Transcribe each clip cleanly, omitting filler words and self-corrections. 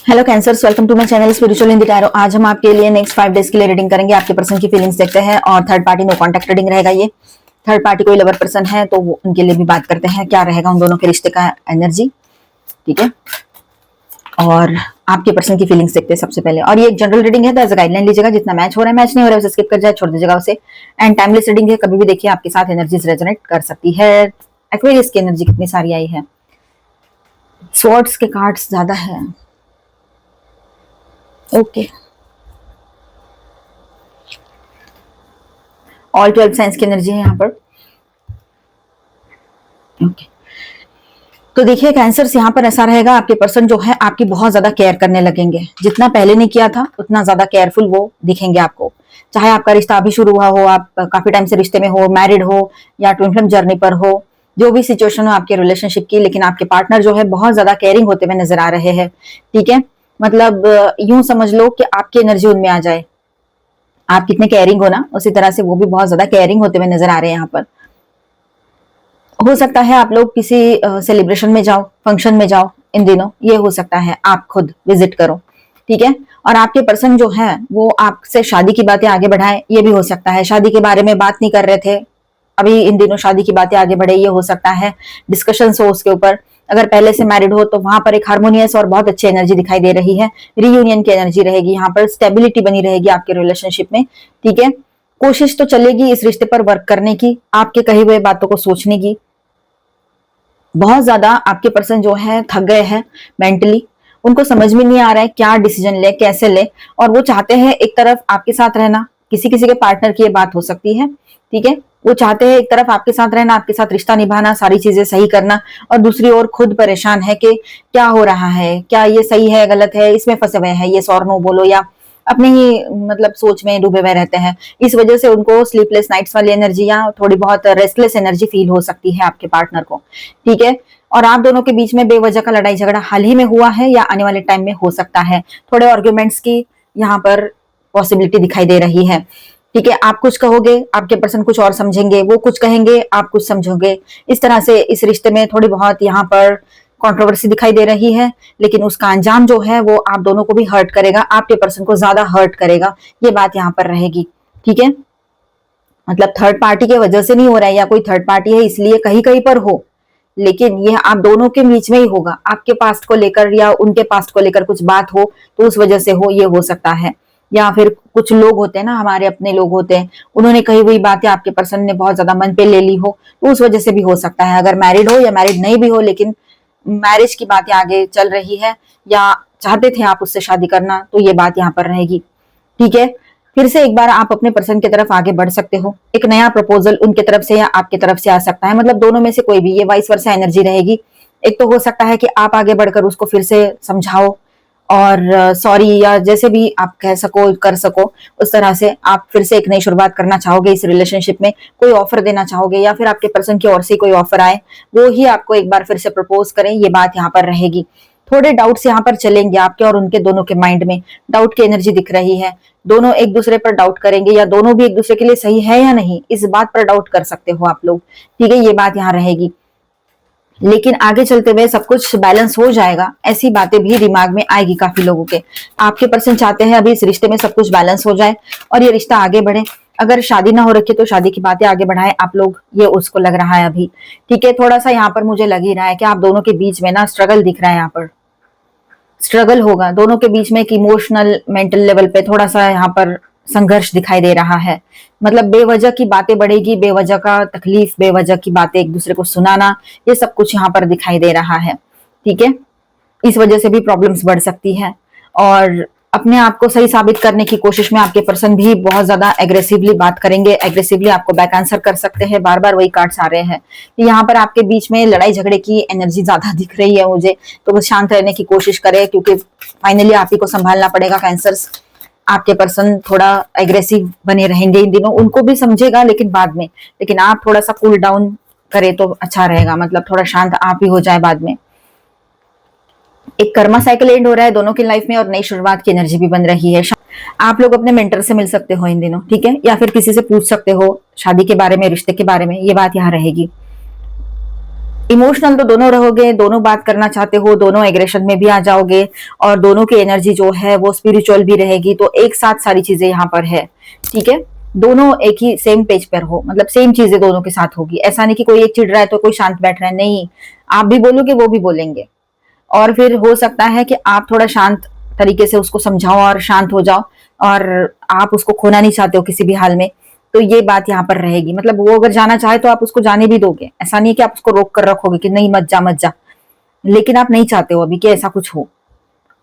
Hello cancers, welcome to my channel spiritual in the tarot. आज हम आपके लिए नेक्स्ट 5 डेज के लिए रीडिंग करेंगे। आपके पर्सन की फीलिंग्स देखते हैं और third party no contact reading रहेगा। ये थर्ड पार्टी कोई लवर पर्सन है तो वो उनके लिए भी बात करते हैं, क्या रहेगा उन दोनों के रिश्ते का एनर्जी। ठीक है, और आपके पर्सन की फीलिंग्स देखते हैं सबसे पहले। और ये एक जनरल रीडिंग है तो एज गाइडलाइन लीजिएगा, जितना मैच हो रहा है मैच नहीं हो रहा है उसे स्किप कर जाए, छोड़ दीजिएगा उसे। एंड टाइमलेस रीडिंग है, कभी भी देखिए आपके साथ एनर्जीज रेजोनेट कर सकती है। एक्वेरियस की एनर्जी कितनी सारी आई है, स्वॉर्ड्स के कार्ड्स ज्यादा है। ओके, ऑल 12 साइंस की एनर्जी है यहाँ पर। ओके, तो देखिए कैंसर्स, यहाँ पर ऐसा रहेगा, आपके पर्सन जो है आपकी बहुत ज्यादा केयर करने लगेंगे। जितना पहले नहीं किया था उतना ज्यादा केयरफुल वो दिखेंगे आपको। चाहे आपका रिश्ता अभी शुरू हुआ हो, आप काफी टाइम से रिश्ते में हो, मैरिड हो या ट्विन फ्लेम जर्नी पर हो, जो भी सिचुएशन हो आपके रिलेशनशिप की, लेकिन आपके पार्टनर जो है बहुत ज्यादा केयरिंग होते हुए नजर आ रहे हैं। ठीक है, मतलब यूं समझ लो कि आपकी एनर्जी उनमें आ जाए। आप कितने केयरिंग हो ना, उसी तरह से वो भी बहुत ज्यादा केयरिंग होते हुए नजर आ रहे हैं यहाँ पर। हो सकता है आप लोग किसी सेलिब्रेशन में जाओ, फंक्शन में जाओ इन दिनों, ये हो सकता है आप खुद विजिट करो। ठीक है, और आपके पर्सन जो है वो आपसे शादी की बातें आगे बढ़ाए, ये भी हो सकता है। शादी के बारे में बात नहीं कर रहे थे, अभी इन दिनों शादी की बातें आगे बढ़े, ये हो सकता है। डिस्कशन हो उसके ऊपर। अगर पहले से मैरिड हो तो वहां पर एक हार्मोनियस और बहुत अच्छी एनर्जी दिखाई दे रही है। रीयूनियन की एनर्जी रहेगी यहाँ पर, स्टेबिलिटी बनी रहेगी आपके रिलेशनशिप में। ठीक है, कोशिश तो चलेगी इस रिश्ते पर वर्क करने की, आपके कही हुए बातों को सोचने की। बहुत ज्यादा आपके पर्सन जो है थक गए हैं मेंटली, उनको समझ में नहीं आ रहा है क्या डिसीजन ले, कैसे ले। और वो चाहते हैं एक तरफ आपके साथ रहना, किसी किसी के पार्टनर की ये बात हो सकती है। ठीक है, वो चाहते हैं एक तरफ आपके साथ रहना, आपके साथ रिश्ता निभाना, सारी चीजें सही करना, और दूसरी ओर खुद परेशान है कि क्या हो रहा है, क्या ये सही है गलत है, इसमें फंसे हुए हैं, ये और नो बोलो, या अपने ही मतलब सोच में डूबे हुए रहते हैं। इस वजह से उनको स्लीपलेस नाइट्स वाली एनर्जी या थोड़ी बहुत रेस्टलेस एनर्जी फील हो सकती है आपके पार्टनर को। ठीक है, और आप दोनों के बीच में बेवजह का लड़ाई झगड़ा हाल ही में हुआ है या आने वाले टाइम में हो सकता है। थोड़े आर्ग्यूमेंट्स की यहाँ पर पॉसिबिलिटी दिखाई दे रही है। ठीक है, आप कुछ कहोगे, आपके पर्सन कुछ और समझेंगे, वो कुछ कहेंगे, आप कुछ समझोगे। इस तरह से इस रिश्ते में थोड़ी बहुत यहाँ पर कंट्रोवर्सी दिखाई दे रही है, लेकिन उसका अंजाम जो है वो आप दोनों को भी हर्ट करेगा, आपके पर्सन को ज्यादा हर्ट करेगा, ये बात यहाँ पर रहेगी। ठीक है, मतलब थर्ड पार्टी की वजह से नहीं हो रहा है या कोई थर्ड पार्टी है इसलिए कहीं कहीं पर हो, लेकिन यह आप दोनों के बीच में ही होगा। आपके पास्ट को लेकर या उनके पास्ट को लेकर कुछ बात हो तो उस वजह से हो, ये हो सकता है। या फिर कुछ लोग होते हैं ना, हमारे अपने लोग होते हैं, उन्होंने कही हुई बातें आपके पर्सन ने बहुत ज्यादा मन पे ले ली हो, तो उस वजह से भी हो सकता है। अगर मैरिड हो या मैरिड नहीं भी हो, लेकिन मैरिज की बातें आगे चल रही है या चाहते थे आप उससे शादी करना, तो ये बात यहाँ पर रहेगी। ठीक है, फिर से एक बार आप अपने पर्सन की तरफ आगे बढ़ सकते हो। एक नया प्रपोजल उनके तरफ से या आपके तरफ से आ सकता है, मतलब दोनों में से कोई भी, ये वाइस वर्सा एनर्जी रहेगी। एक तो हो सकता है कि आप आगे बढ़कर उसको फिर से समझाओ और सॉरी या जैसे भी आप कह सको कर सको, उस तरह से आप फिर से एक नई शुरुआत करना चाहोगे इस रिलेशनशिप में। कोई ऑफर देना चाहोगे या फिर आपके पर्सन की ओर से कोई ऑफर आए, वो ही आपको एक बार फिर से प्रपोज करें, ये बात यहाँ पर रहेगी। थोड़े डाउट्स यहाँ पर चलेंगे आपके और उनके दोनों के माइंड में, डाउट की एनर्जी दिख रही है। दोनों एक दूसरे पर डाउट करेंगे या दोनों भी एक दूसरे के लिए सही है या नहीं, इस बात पर डाउट कर सकते हो आप लोग। ठीक है, ये बात यहाँ रहेगी, लेकिन आगे चलते हुए सब कुछ बैलेंस हो जाएगा, ऐसी बातें भी दिमाग में आएगी काफी लोगों के। आपके पर्सन चाहते हैं अभी इस रिश्ते में सब कुछ बैलेंस हो जाए और ये रिश्ता आगे बढ़े। अगर शादी ना हो रखी तो शादी की बातें आगे बढ़ाए आप लोग, ये उसको लग रहा है अभी। ठीक है, थोड़ा सा यहाँ पर मुझे लग ही रहा है कि आप दोनों के बीच में ना स्ट्रगल दिख रहा है, यहाँ पर स्ट्रगल होगा दोनों के बीच में, एक इमोशनल मेंटल लेवल पे थोड़ा सा यहाँ पर संघर्ष दिखाई दे रहा है। मतलब बेवजह की बातें बढ़ेगी, बेवजह का तकलीफ, बेवजह की बातें एक दूसरे को सुनाना, ये सब कुछ यहाँ पर दिखाई दे रहा है। ठीक है, इस वजह से भी प्रॉब्लम्स बढ़ सकती है और अपने आप को सही साबित करने की कोशिश में आपके पर्सन भी बहुत ज्यादा एग्रेसिवली बात करेंगे, एग्रेसिवली आपको बैक आंसर कर सकते हैं। बार बार वही कार्ड्स आ रहे हैं, तो यहाँ पर आपके बीच में लड़ाई झगड़े की एनर्जी ज्यादा दिख रही है मुझे। तो बस शांत रहने की कोशिश करें, क्योंकि फाइनली आप ही को संभालना पड़ेगा कैंसर्स। आपके पर्सन थोड़ा एग्रेसिव बने रहेंगे इन दिनों, उनको भी समझेगा लेकिन बाद में, लेकिन आप थोड़ा सा कूल डाउन करें तो अच्छा रहेगा, मतलब थोड़ा शांत आप ही हो जाए बाद में। एक कर्मा साइकिल एंड हो रहा है दोनों की लाइफ में और नई शुरुआत की एनर्जी भी बन रही है। आप लोग अपने मेंटर से मिल सकते हो इन दिनों, ठीक है, या फिर किसी से पूछ सकते हो शादी के बारे में, रिश्ते के बारे में, ये बात यहाँ रहेगी। इमोशनल तो दोनों रहोगे, दोनों बात करना चाहते हो, दोनों एग्रेशन में भी आ जाओगे और दोनों की एनर्जी जो है वो स्पिरिचुअल भी रहेगी, तो एक साथ सारी चीजें यहाँ पर है। ठीक है, दोनों एक ही सेम पेज पर हो, मतलब सेम चीजें दोनों के साथ होगी। ऐसा नहीं कि कोई एक चिढ़ रहा है तो कोई शांत बैठ रहा है, नहीं, आप भी बोलोगे वो भी बोलेंगे। और फिर हो सकता है कि आप थोड़ा शांत तरीके से उसको समझाओ और शांत हो जाओ, और आप उसको खोना नहीं चाहते हो किसी भी हाल में, तो ये बात यहाँ पर रहेगी। मतलब वो अगर जाना चाहे तो आप उसको जाने भी दोगे, ऐसा नहीं है कि आप उसको रोक कर रखोगे कि नहीं मत जा मत जा, लेकिन आप नहीं चाहते हो अभी कि ऐसा कुछ हो।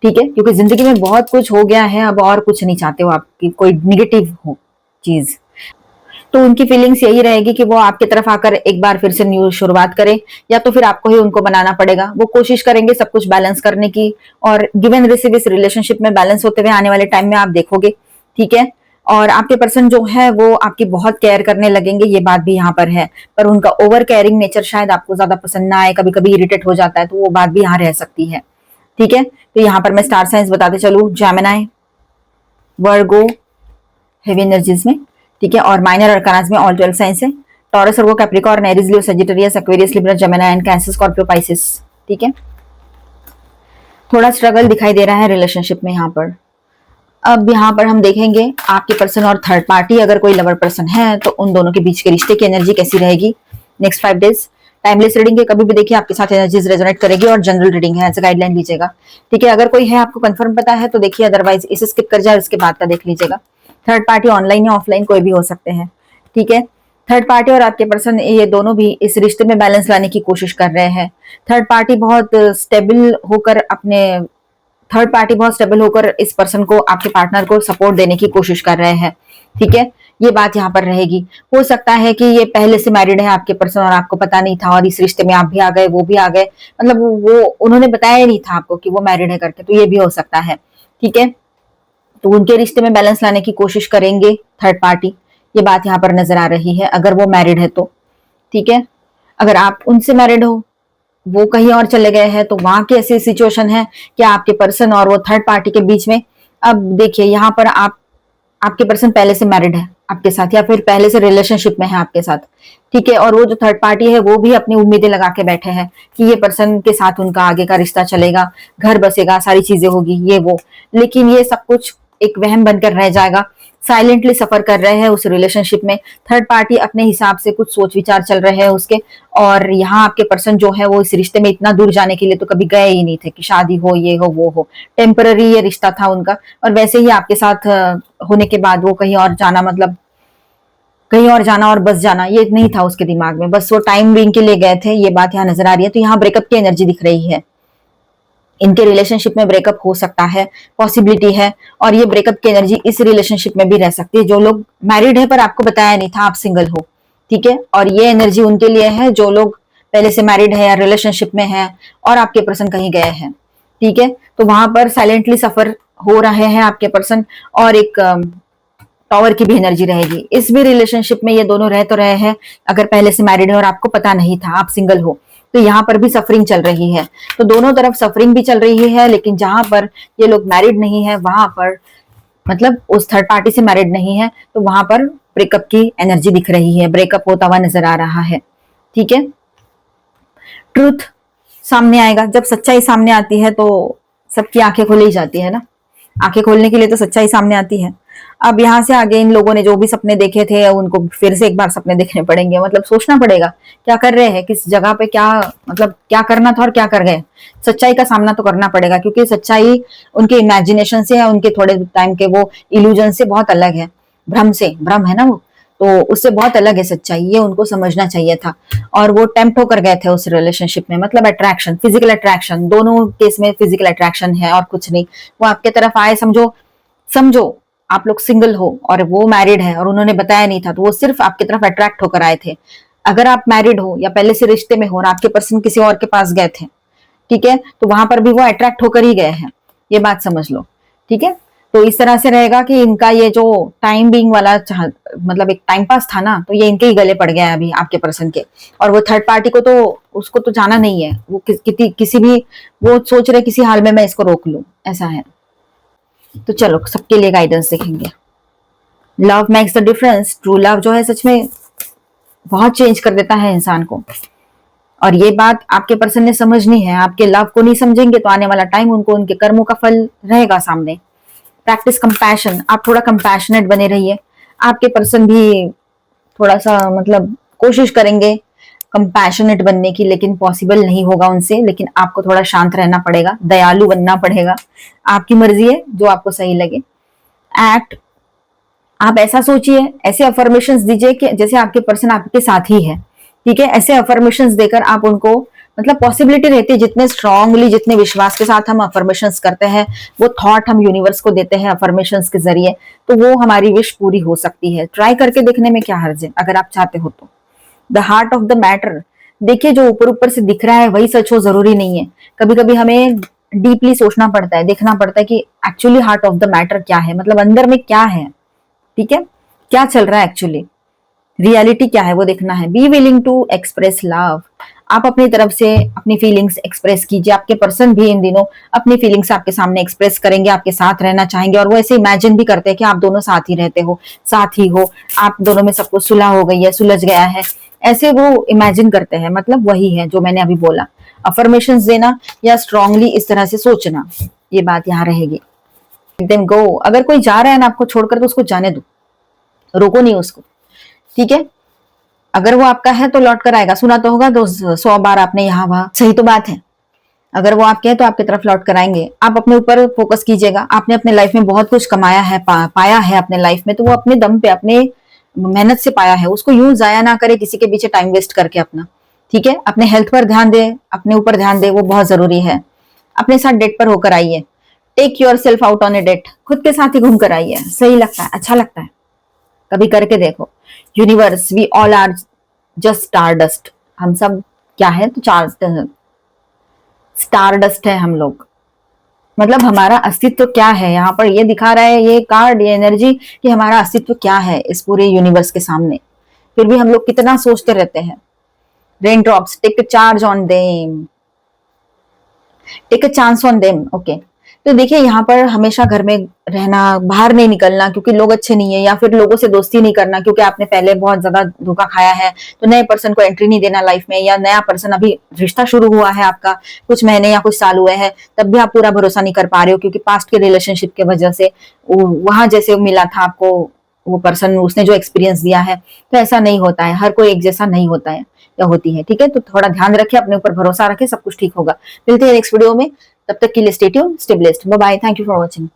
ठीक है, क्योंकि जिंदगी में बहुत कुछ हो गया है, अब और कुछ नहीं चाहते हो आपकी कोई निगेटिव हो चीज। तो उनकी फीलिंग्स यही रहेगी कि वो आपकी तरफ आकर एक बार फिर से न्यू शुरुआत करे, या तो फिर आपको ही उनको बनाना पड़ेगा। वो कोशिश करेंगे सब कुछ बैलेंस करने की, और गिव एंड रिसीव इस रिलेशनशिप में बैलेंस होते हुए आने वाले टाइम में आप देखोगे। ठीक है, और आपके पर्सन जो है वो आपकी बहुत केयर करने लगेंगे, ये बात भी यहाँ पर है। पर उनका ओवर केयरिंग नेचर शायद आपको ज्यादा पसंद ना आए, कभी कभी इरिटेट हो जाता है, तो वो बात भी यहाँ रह सकती है। ठीक है, तो यहाँ पर मैं स्टार साइंस बताते चलूं, जेमिनी, वर्गो, हेवी एनर्जीज में। ठीक है, और माइनर अरकानास में ऑल 12 साइंस है। Taurus, Virgo, Capricorn, Aries, Leo, Sagittarius, Aquarius, Libra, Gemini and cancer, Scorpio, Pisces. ठीक है, थोड़ा स्ट्रगल दिखाई दे रहा है रिलेशनशिप में यहाँ पर। अब यहाँ पर हम देखेंगे आपके पर्सन और थर्ड पार्टी, अगर कोई लवर पर्सन है तो उन दोनों के बीच के रिश्ते की एनर्जी कैसी रहेगी नेक्स्ट 5 डेज। टाइमलेस रीडिंग है, कभी भी देखिए आपके साथ एनर्जीज रेजोनेट करेगी, और जनरल रीडिंग है, ऐसे गाइडलाइन लीजिएगा। ठीक है, अगर कोई है आपको कंफर्म पता है तो देखिए, अदरवाइज इसे स्किप कर जाए, उसके बाद का देख लीजिएगा। थर्ड पार्टी ऑनलाइन या ऑफलाइन कोई भी हो सकते हैं। ठीक है, थर्ड पार्टी और आपके पर्सन ये दोनों भी इस रिश्ते में बैलेंस लाने की कोशिश कर रहे हैं। थर्ड पार्टी बहुत स्टेबल होकर अपने थर्ड पार्टी बहुत स्टेबल होकर इस पर्सन को, आपके पार्टनर को सपोर्ट देने की कोशिश कर रहे हैं। ठीक है, ये बात यहाँ पर रहेगी। हो सकता है कि ये पहले से मैरिड है आपके पर्सन और आपको पता नहीं था, और इस रिश्ते में आप भी आ गए, वो भी आ गए, मतलब वो उन्होंने बताया नहीं था आपको कि वो मैरिड है करके, तो ये भी हो सकता है। ठीक है, तो उनके रिश्ते में बैलेंस लाने की कोशिश करेंगे थर्ड पार्टी, ये बात यहाँ पर नजर आ रही है, अगर वो मैरिड है तो। ठीक है, अगर आप उनसे मैरिड हो, वो कहीं और चले गए हैं, तो वहां की ऐसी सिचुएशन है कि आपके पर्सन और वो थर्ड पार्टी के बीच में। अब देखिए यहाँ पर आपके पर्सन पहले से मैरिड है आपके साथ, या फिर पहले से रिलेशनशिप में है आपके साथ। ठीक है, और वो जो थर्ड पार्टी है वो भी अपनी उम्मीदें लगा के बैठे हैं कि ये पर्सन के साथ उनका आगे का रिश्ता चलेगा, घर बसेगा, सारी चीजें होगी, ये वो। लेकिन ये सब कुछ एक वहम बनकर रह जाएगा। साइलेंटली सफर कर रहे हैं उस रिलेशनशिप में, थर्ड पार्टी अपने हिसाब से कुछ सोच विचार चल रहे हैं उसके। और यहाँ आपके पर्सन जो है वो इस रिश्ते में इतना दूर जाने के लिए तो कभी गए ही नहीं थे कि शादी हो, ये हो, वो हो। टेम्पररी ये रिश्ता था उनका, और वैसे ही आपके साथ होने के बाद वो कहीं और जाना, मतलब कहीं और जाना और बस जाना, ये नहीं था उसके दिमाग में, बस वो टाइम बीइंग के लिए गए थे, ये बात यहाँ नजर आ रही है। तो यहाँ ब्रेकअप की एनर्जी दिख रही है, इनके रिलेशनशिप में ब्रेकअप हो सकता है, पॉसिबिलिटी है। और ये ब्रेकअप की एनर्जी इस रिलेशनशिप में भी रह सकती है। जो लोग मैरिड है पर आपको बताया नहीं था, आप सिंगल हो। ठीक है, और ये एनर्जी उनके लिए है जो लोग पहले से मैरिड है या रिलेशनशिप में है और आपके पर्सन कहीं गए हैं। ठीक है, तो वहां पर साइलेंटली सफर हो रहे हैं आपके पर्सन, और एक टॉवर की भी एनर्जी रहेगी। इस भी रिलेशनशिप में ये दोनों रह तो रहे हैं, अगर पहले से मैरिड है और आपको पता नहीं था, आप सिंगल हो, तो यहाँ पर भी सफरिंग चल रही है। तो दोनों तरफ सफरिंग भी चल रही है, लेकिन जहां पर ये लोग मैरिड नहीं है वहां पर, मतलब उस थर्ड पार्टी से मैरिड नहीं है, तो वहां पर ब्रेकअप की एनर्जी दिख रही है, ब्रेकअप होता हुआ नजर आ रहा है। ठीक है, ट्रूथ सामने आएगा, जब सच्चाई सामने आती है तो सबकी आंखें खुल ही जाती है ना, आंखें खोलने के लिए तो सच्चाई सामने आती है। अब यहाँ से आगे इन लोगों ने जो भी सपने देखे थे उनको फिर से एक बार सपने देखने पड़ेंगे, मतलब सोचना पड़ेगा क्या कर रहे हैं, किस जगह पे क्या, मतलब क्या करना था और क्या कर गए। सच्चाई का सामना तो करना पड़ेगा, क्योंकि सच्चाई उनके इमेजिनेशन से या उनके थोड़े टाइम के वो इल्यूजन से बहुत अलग है, भ्रम से, भ्रम है ना वो, तो उससे बहुत अलग है सच्चाई, ये उनको समझना चाहिए था। और वो टेम्प्ट होकर गए थे उस रिलेशनशिप में, मतलब अट्रैक्शन, फिजिकल अट्रैक्शन, दोनों केस में फिजिकल अट्रैक्शन है और कुछ नहीं। वो आपके तरफ आए, समझो समझो आप लोग सिंगल हो और वो मैरिड है और उन्होंने बताया नहीं था, तो वो सिर्फ आपकी तरफ अट्रैक्ट होकर आए थे। अगर आप मैरिड हो या पहले से रिश्ते में हो और आपके पर्सन किसी और के पास गए थे, ठीक है, तो वहां पर भी वो अट्रैक्ट होकर ही गए हैं, ये बात समझ लो। ठीक है, तो इस तरह से रहेगा कि इनका ये जो टाइम बीइंग वाला मतलब एक टाइम पास था ना, तो ये इनके ही गले पड़ गया है अभी आपके पर्सन के। और वो थर्ड पार्टी को तो, उसको तो जाना नहीं है, वो किसी भी, वो सोच रहे किसी हाल में मैं इसको रोक लूं, ऐसा है। तो चलो सबके लिए गाइडेंस देखेंगे। Love makes the difference, true love जो है सच में बहुत चेंज कर देता है इंसान को। और ये बात आपके पर्सन ने समझनी है। आपके लव को नहीं समझेंगे तो आने वाला टाइम उनको उनके कर्मों का फल रहेगा सामने। प्रैक्टिस कंपैशन, आप थोड़ा कंपैशनेट बने रहिए। आपके पर्सन भी थोड़ा सा मतलब कोशिश करेंगे कंपैशनेट बनने की, लेकिन पॉसिबल नहीं होगा उनसे। लेकिन आपको थोड़ा शांत रहना पड़ेगा, दयालु बनना पड़ेगा। आपकी मर्जी है, जो आपको सही लगे। एक्ट, आप ऐसा सोचिए, ऐसे अफर्मेशंस दीजिए कि जैसे आपके पर्सन आपके साथ ही है। ठीक है, ऐसे अफर्मेशंस देकर आप उनको मतलब पॉसिबिलिटी रहती है, जितने स्ट्रांगली, जितने विश्वास के साथ हम अफर्मेशंस करते हैं, वो थॉट हम यूनिवर्स को देते हैं अफर्मेशंस के जरिए, तो वो हमारी विश पूरी हो सकती है। ट्राई करके देखने में क्या हर्ज है, अगर आप चाहते हो तो। The heart of the matter, देखिए जो ऊपर ऊपर से दिख रहा है वही सच हो जरूरी नहीं है। कभी कभी हमें डीपली सोचना पड़ता है, देखना पड़ता है कि actually heart of the matter क्या है, मतलब अंदर में क्या है। ठीक है, क्या चल रहा है एक्चुअली, रियलिटी क्या है वो देखना है। Be willing to express love, आप अपनी तरफ से अपनी फीलिंग्स एक्सप्रेस कीजिए। आपके पर्सन भी इन दिनों अपनी फीलिंग्स आपके सामने एक्सप्रेस करेंगे, आपके साथ रहना चाहेंगे, और वो ऐसे इमेजिन भी करते हैं कि आप दोनों साथ ही रहते हो, साथ ही हो, आप दोनों में सब कुछ सुलह हो गई है, सुलझ गया है, ऐसे वो इमेजिन करते हैं। मतलब वही है जो मैंने अभी बोला, अफर्मेशंस देना या स्ट्रांगली इस तरह से सोचना, ये बात यहाँ रहेगी। देम गो, अगर कोई जा रहा है ना आपको छोड़कर तो उसको जाने दो, रोको नहीं उसको। ठीक है, अगर वो आपका है तो लौट कर आएगा। सुना तो होगा 100 बार आपने यहाँ वहां, सही तो बात है। अगर वो आपके है तो आपकी तरफ लौट कर आएंगे। आप अपने ऊपर फोकस कीजिएगा। आपने अपने लाइफ में बहुत कुछ कमाया है, पाया है अपने लाइफ में, तो वो अपने दम पे, अपने मेहनत से पाया है, उसको यूं जाया ना करे किसी के पीछे टाइम वेस्ट करके अपना। ठीक है, अपने हेल्थ पर ध्यान दे, अपने ऊपर ध्यान दे, वो बहुत जरूरी है। अपने साथ डेट पर होकर आइए, take yourself out on a date, खुद के साथ ही घूम कर आइए। सही लगता है, अच्छा लगता है, कभी करके देखो। Universe, we all are just star dust, हम सब क्या है तो चार स्टार डस्ट है हम लोग। मतलब हमारा अस्तित्व क्या है, यहाँ पर ये दिखा रहा है ये कार्ड, ये एनर्जी, कि हमारा अस्तित्व क्या है इस पूरे यूनिवर्स के सामने। फिर भी हम लोग कितना सोचते रहते हैं। Raindrops, take a charge on them, take a chance on them. Okay, तो देखिए यहाँ पर हमेशा घर में रहना, बाहर नहीं निकलना क्योंकि लोग अच्छे नहीं है, या फिर लोगों से दोस्ती नहीं करना क्योंकि आपने पहले बहुत ज्यादा धोखा खाया है, तो नए पर्सन को एंट्री नहीं देना लाइफ में। या नया पर्सन, अभी रिश्ता शुरू हुआ है आपका, कुछ महीने या कुछ साल हुए हैं, तब भी आप पूरा भरोसा नहीं कर पा रहे हो क्योंकि पास्ट के रिलेशनशिप की वजह से वहां जैसे मिला था आपको वो पर्सन, उसने जो एक्सपीरियंस दिया है, तो ऐसा नहीं होता है, हर कोई एक जैसा नहीं होता है या होती है। ठीक है, तो थोड़ा ध्यान रखें, अपने ऊपर भरोसा रखें, सब कुछ ठीक होगा। मिलते हैं नेक्स्ट वीडियो में, तब तक के लिए stay tuned, stay blessed, bye bye, thank you for watching.